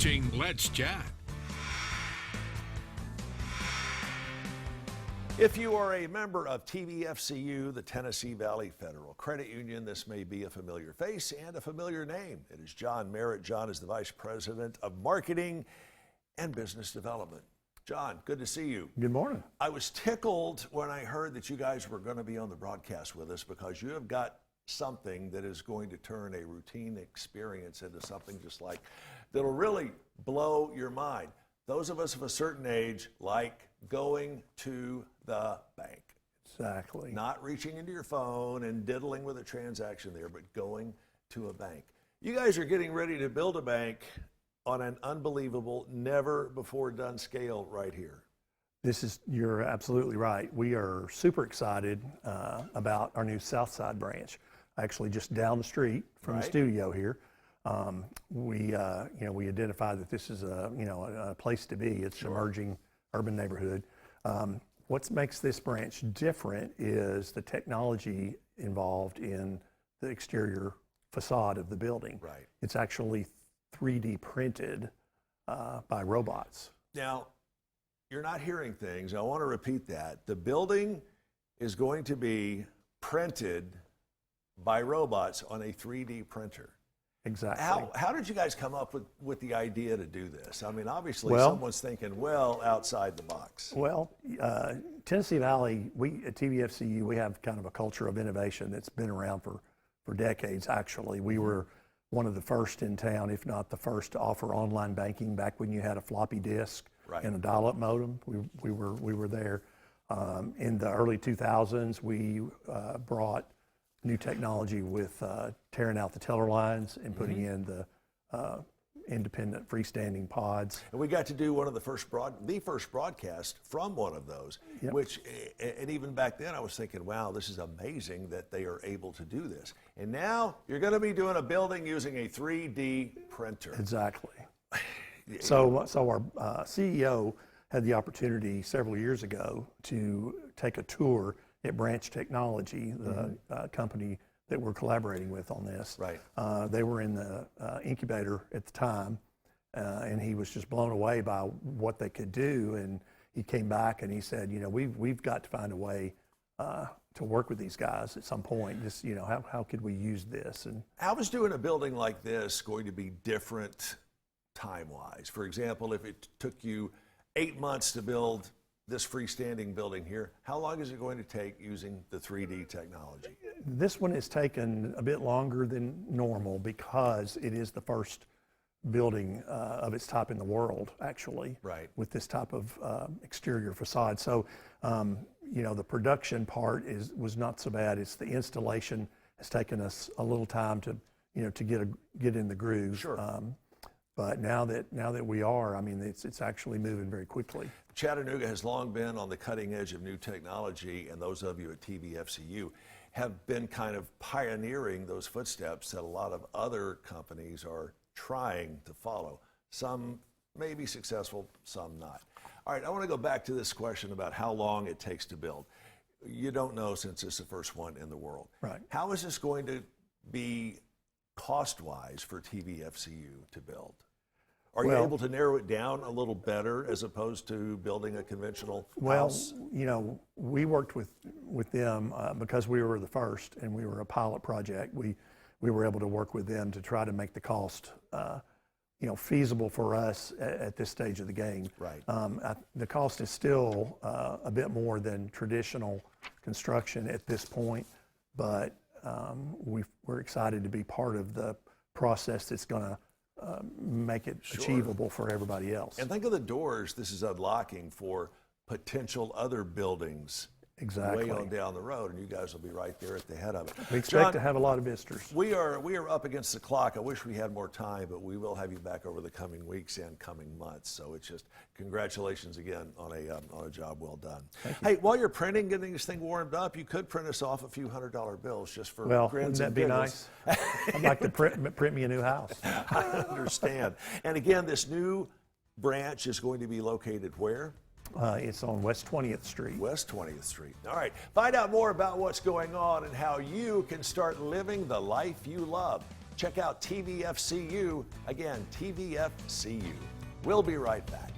watching Let's Chat. If you are a member of TVFCU, the Tennessee Valley Federal Credit Union, this may be a familiar face and a familiar name. It is John Merritt. John is the Vice President of Marketing and Business Development. John, good to see you. Good morning. I was tickled when I heard that you guys were going to be on the broadcast with us because you have got something that is going to turn a routine experience into something just like that'll really blow your mind. Those of us of a certain age like going to the bank. Exactly. Not reaching into your phone and diddling with a transaction there, but going to a bank. You guys are getting ready to build a bank on an unbelievable, never before done scale right here. You're absolutely right. We are super excited about our new Southside branch, actually just down the street from the studio here. We identified that this is a place to be. It's an emerging urban neighborhood. What makes this branch different is the technology involved in the exterior facade of the building. Right. It's actually 3D printed by robots. Now, you're not hearing things. I want to repeat that. The building is going to be printed by robots on a 3D printer. Exactly. How did you guys come up with the idea to do this? I mean, obviously someone's thinking, well, outside the box. Well, Tennessee Valley, we at TVFCU, we have kind of a culture of innovation that's been around for decades, actually. We were one of the first in town, if not the first, to offer online banking back when you had a floppy disk and a dial-up modem. We were there. In the early 2000s, we brought new technology with tearing out the teller lines and putting in the independent freestanding pods. And we got to do one of the first broadcast from one of those, which, and even back then I was thinking, wow, this is amazing that they are able to do this. And now you're going to be doing a building using a 3D printer. Exactly. So our CEO had the opportunity several years ago to take a tour at Branch Technology, the company that we're collaborating with on this. Right. They were in the incubator at the time, and he was just blown away by what they could do. And he came back and he said, we've got to find a way to work with these guys at some point. Just, how could we use this? And how is doing a building like this going to be different time-wise? For example, if it took you 8 months to build this freestanding building here, how long is it going to take using the 3D technology? This one has taken a bit longer than normal because it is the first building of its type in the world, actually, with this type of exterior facade. So, the production part was not so bad. It's the installation has taken us a little time to get in the groove. Sure. But now that we are, I mean, it's actually moving very quickly. Chattanooga has long been on the cutting edge of new technology, and those of you at TVFCU have been kind of pioneering those footsteps that a lot of other companies are trying to follow. Some may be successful, some not. All right, I want to go back to this question about how long it takes to build. You don't know since it's the first one in the world. Right. How is this going to be cost-wise for TVFCU to build? Are you able to narrow it down a little better as opposed to building a conventional house? Well, we worked with them because we were the first and we were a pilot project. We were able to work with them to try to make the cost feasible for us at this stage of the game. Right. The cost is still a bit more than traditional construction at this point, but we're excited to be part of the process that's going to make it achievable for everybody else. And think of the doors this is unlocking for potential other buildings way on down the road, and you guys will be right there at the head of it. We expect to have a lot of visitors. We are up against the clock. I wish we had more time, but we will have you back over the coming weeks and coming months. So it's just congratulations again on a job well done. Hey, while you're printing, getting this thing warmed up, you could print us off a few $100 bills just for grins wouldn't that and be giggles. nice? I'd like to print me a new house. I understand. And again, this new branch is going to be located where? It's on West 20th Street. West 20th Street. All right. Find out more about what's going on and how you can start living the life you love Check out TVFCU. Again, TVFCU. We'll be right back.